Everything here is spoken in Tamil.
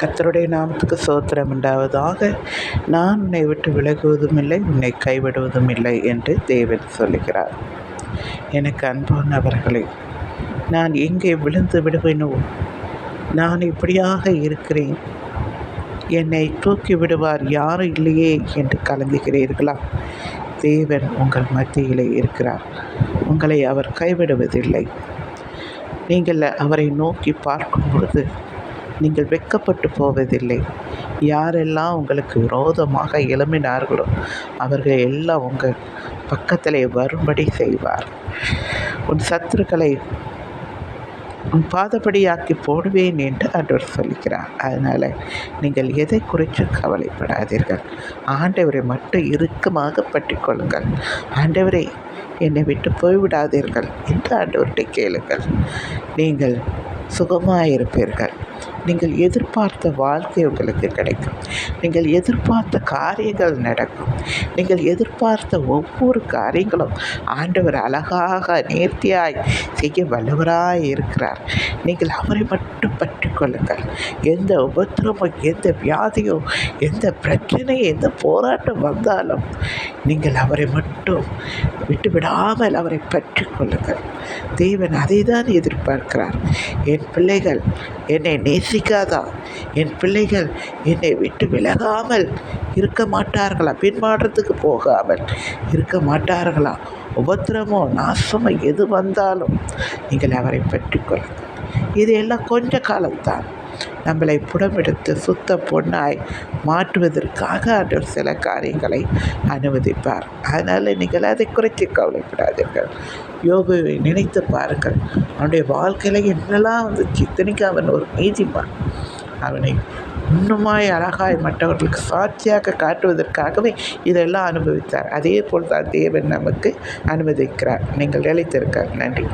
கர்த்தருடைய நாமத்துக்கு ஸ்தோத்திரம் உண்டாவதாக. நான் உன்னை விட்டு விலகுவதும் இல்லை, உன்னை கைவிடுவதும் இல்லை என்று தேவன் சொல்லுகிறார். எனக்கு அன்பானவர்களே, நான் எங்கே விழுந்து விடுவேனோ, நான் இப்படியாக இருக்கிறேன், என்னை தூக்கி விடுவார் யாரும் இல்லையே என்று கலங்குகிறீர்களா? தேவன் உங்கள் மத்தியிலே இருக்கிறார். உங்களை அவர் கைவிடுவதில்லை. நீங்கள் அவரை நோக்கி பார்க்கும் பொழுது நீங்கள் வெட்கப்பட்டு போவதில்லை. யாரெல்லாம் உங்களுக்கு விரோதமாக எழும்பினார்களோ அவர்கள் எல்லாம் உங்கள் பக்கத்திலே வரும்படி செய்வார். உன் சத்துருக்களை உன் பாதப்படியாக்கி போடுவேன் என்று ஆண்டவர் சொல்கிறார். அதனால் நீங்கள் எதை குறித்து கவலைப்படாதீர்கள். ஆண்டவரை மட்டும் இறுக்கமாக பற்றி கொள்ளுங்கள். ஆண்டவரை என்னை விட்டு போய்விடாதீர்கள் என்று ஆண்டவர்கிட்ட கேளுங்கள். நீங்கள் சுகமாயிருப்பீர்கள். நீங்கள் எதிர்பார்த்த வாழ்க்கை உங்களுக்கு கிடைக்கும். நீங்கள் எதிர்பார்த்த காரியங்கள் நடக்கும். நீங்கள் எதிர்பார்த்த ஒவ்வொரு காரியங்களும் ஆண்டவர் அழகாக நேர்த்தியாய் செய்ய வல்லவராய் இருக்கிறார். நீங்கள் அவரை மட்டும் பற்றி கொள்ளுங்கள். எந்த உபத்திரமோ, எந்த வியாதியோ, எந்த பிரச்சனை, எந்த போராட்டம் வந்தாலும் நீங்கள் அவரை மட்டும் விட்டுவிடாமல் அவரை பற்றி கொள்ளுங்கள். தேவன் அதை தான் எதிர்பார்க்கிறார். என் பிள்ளைகள் என்னை நேசிக்காதா? என் பிள்ளைகள் என்னை விட்டு விலகாமல் இருக்க மாட்டார்களா? பின்மாற்றத்துக்கு போகாமல் இருக்க மாட்டார்களா? உபத்திரமோ நாசமோ எது வந்தாலும் நீங்கள் அவரை பற்றி கொள்ளுங்கள். இது எல்லாம் கொஞ்ச காலம்தான். நம்மளை புடமெடுத்து சுத்த பொண்ணாய் மாற்றுவதற்காக ஆண்டவர் சில காரியங்களை அனுமதிப்பார். அதனால் நீங்கள் அதை குறித்து கவலைப்படாதீர்கள். யோபுவை நினைத்து பாருங்கள். அவனுடைய வாழ்க்கையில் என்னெல்லாம் வந்துச்சு. இத்தனைக்கு அவன் ஒரு நீதிமான். அவனை இன்னுமாய் அழகாய் மற்றவர்களுக்கு சாட்சியாக காட்டுவதற்காகவே இதெல்லாம் அனுபவித்தார். அதே போல் தான் தேவன் நமக்கு அனுமதிக்கிறார். நீங்கள் நிலைத்திருக்க நன்றி.